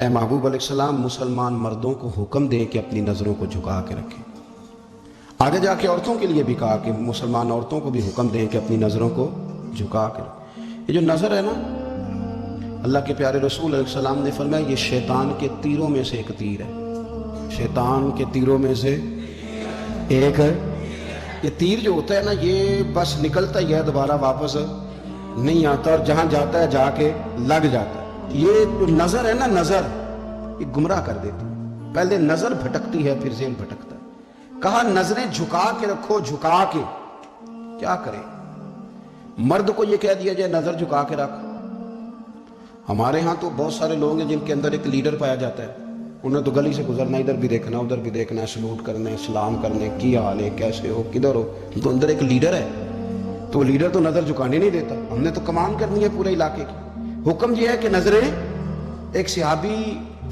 اے محبوب علیہ السلام مسلمان مردوں کو حکم دے کہ اپنی نظروں کو جھکا کے رکھیں۔ آگے جا کے عورتوں کے لیے بھی کہا کہ مسلمان عورتوں کو بھی حکم دیں کہ اپنی نظروں کو جھکا کے رکھیں۔ یہ جو نظر ہے نا، اللہ کے پیارے رسول علیہ السلام نے فرمایا یہ شیطان کے تیروں میں سے ایک تیر ہے۔ شیطان کے تیروں میں سے ایک ہے۔ یہ تیر جو ہوتا ہے نا، یہ بس نکلتا ہی ہے، دوبارہ واپس نہیں آتا، اور جہاں جاتا ہے جا کے لگ جاتا ہے۔ یہ جو نظر ہے نا، نظر یہ گمراہ کر دیتی ہے۔ پہلے نظر بھٹکتی ہے، پھر ذہن بھٹکتا ہے۔ کہا نظریں جھکا کے رکھو، جھکا کے۔ کیا کرے؟ مرد کو یہ کہہ دیا جائے نظر جھکا کے رکھ۔ ہمارے ہاں تو بہت سارے لوگ ہیں جن کے اندر ایک لیڈر پایا جاتا ہے، انہیں تو گلی سے گزرنا، ادھر بھی دیکھنا ادھر بھی دیکھنا، سلوٹ کرنے، سلام کرنے، کی حال ہے، کیسے ہو، کدھر ہو، تو اندر ایک لیڈر ہے، تو لیڈر تو نظر جھکانے نہیں دیتا۔ ہم نے تو کمان کرنی ہے پورے علاقے کی۔ حکم یہ ہے کہ نظریں، ایک صحابی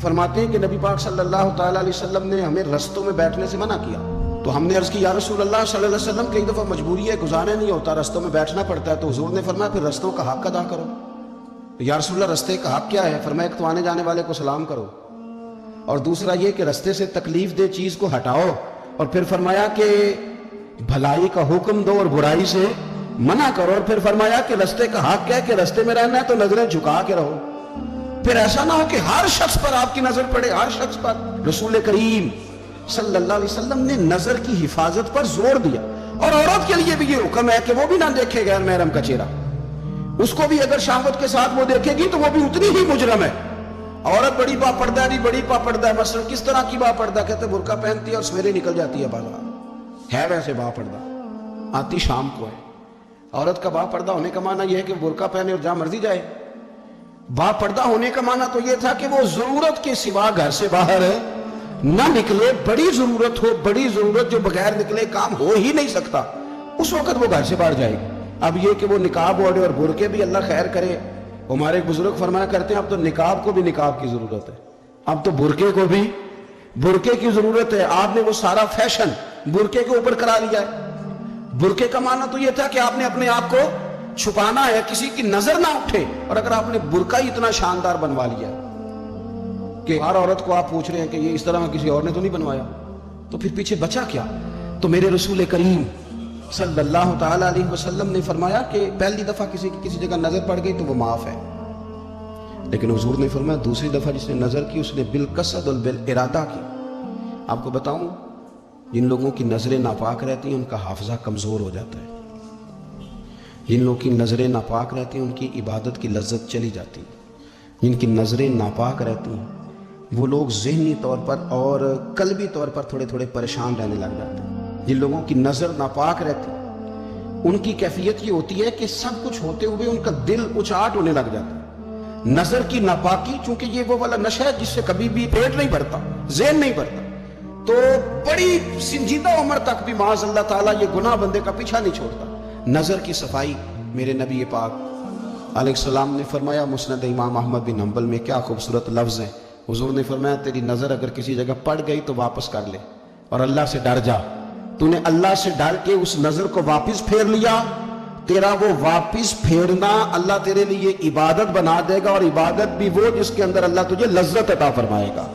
فرماتے ہیں کہ نبی پاک صلی اللہ تعالیٰ علیہ وسلم نے ہمیں رستوں میں بیٹھنے سے منع کیا، تو ہم نے عرض کی یا رسول اللہ صلی اللہ علیہ وسلم کئی دفعہ مجبوری ہے، گزارا نہیں ہوتا، رستوں میں بیٹھنا پڑتا ہے، تو حضور نے فرمایا پھر رستوں کا حق ادا کرو۔ یا رسول اللہ رستے کا حق کیا ہے؟ فرمایا ایک تو آنے جانے والے کو سلام کرو، اور دوسرا یہ کہ رستے سے تکلیف دہ چیز کو ہٹاؤ، اور پھر فرمایا کہ بھلائی کا حکم دو اور برائی سے منع کرو، اور پھر فرمایا کہ رستے کا حق ہے کہ رستے میں رہنا ہے تو نظریں جھکا کے رہو۔ پھر ایسا نہ ہو کہ ہر شخص پر آپ کی نظر پڑے، ہر شخص پر۔ رسول کریم صلی اللہ علیہ وسلم نے نظر کی حفاظت پر زور دیا، اور عورت کے لیے بھی یہ حکم ہے کہ وہ بھی نہ دیکھے غیر محرم کا چہرہ۔ اس کو بھی اگر شہوت کے ساتھ وہ دیکھے گی تو وہ بھی اتنی ہی مجرم ہے۔ عورت بڑی با پردہ ہے، بڑی با پردہ ہے، مثلا کس طرح کی با پردہ؟ کہتے برقع پہنتی ہے اور سویرے نکل جاتی ہے بازار، ہے ویسے با پردہ، آتی شام کو ہے۔ عورت کا با پردہ ہونے کا معنی یہ ہے کہ برقع پہنے اور جہاں مرضی جائے۔ با پردہ ہونے کا معنی تو یہ تھا کہ وہ ضرورت کے سوا گھر سے باہر نہ نکلے، بڑی ضرورت ہو، بڑی ضرورت جو بغیر نکلے کام ہو ہی نہیں سکتا، اس وقت وہ گھر سے باہر جائے گی۔ اب یہ کہ وہ نقاب اوڑھے اور برقعے بھی اللہ خیر کرے، ہمارے بزرگ فرمایا کرتے ہیں اب تو نقاب کو بھی نقاب کی ضرورت ہے، اب تو برقعے کو بھی برقعے کی ضرورت ہے۔ آپ نے وہ سارا فیشن برقعے کے اوپر کرا لیا ہے۔ برقعے کا معنی تو یہ تھا کہ آپ نے اپنے آپ کو چھپانا ہے، کسی کی نظر نہ اٹھے، اور اگر آپ نے برقع ہی اتنا شاندار بنوا لیا کہ ہر عورت کو آپ پوچھ رہے ہیں کہ یہ اس طرح کسی اور نے تو نہیں بنوایا، تو پھر پیچھے بچا کیا؟ تو میرے رسول کریم صلی اللہ تعالیٰ علیہ وسلم نے فرمایا کہ پہلی دفعہ کسی کی کسی جگہ نظر پڑ گئی تو وہ معاف ہے، لیکن حضور نے فرمایا دوسری دفعہ جس نے نظر کی اس نے بالقصد اور بالارادہ کی۔ آپ کو بتاؤں، جن لوگوں کی نظریں ناپاک رہتی ہیں ان کا حافظہ کمزور ہو جاتا ہے، جن لوگوں کی نظریں ناپاک رہتی ہیں ان کی عبادت کی لذت چلی جاتی ہے، جن کی نظریں ناپاک رہتی ہیں وہ لوگ ذہنی طور پر اور قلبی طور پر تھوڑے تھوڑے پریشان رہنے لگ جاتے ہیں۔ جن لوگوں کی نظر ناپاک رہتی ہے ان کی کیفیت یہ ہوتی ہے کہ سب کچھ ہوتے ہوئے ان کا دل اچاٹ ہونے لگ جاتا ہے۔ نظر کی ناپاکی، چونکہ یہ وہ والا نشہ ہے جس سے کبھی بھی پیٹ نہیں بھرتا، ذہن نہیں بھرتا، تو بڑی سنجیدہ عمر تک بھی معاذ اللہ تعالیٰ یہ گناہ بندے کا پیچھا نہیں چھوڑتا۔ نظر کی صفائی، میرے نبی پاک علیہ السلام نے فرمایا، مسند امام احمد بن حنبل میں کیا خوبصورت لفظ ہے، حضور نے فرمایا تیری نظر اگر کسی جگہ پڑ گئی تو واپس کر لے اور اللہ سے ڈر جا۔ تو نے اللہ سے ڈر کے اس نظر کو واپس پھیر لیا، تیرا وہ واپس پھیرنا اللہ تیرے لیے عبادت بنا دے گا، اور عبادت بھی وہ جس کے اندر اللہ تجھے لذت عطا فرمائے گا۔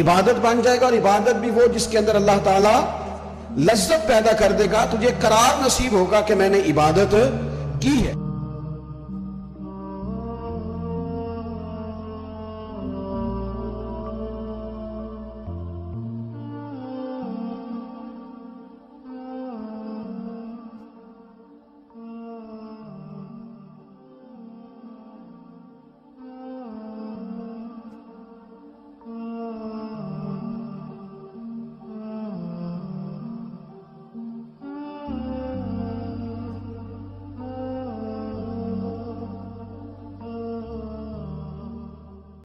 عبادت بن جائے گا، اور عبادت بھی وہ جس کے اندر اللہ تعالیٰ لذت پیدا کر دے گا، تجھے قرار نصیب ہوگا کہ میں نے عبادت کی ہے۔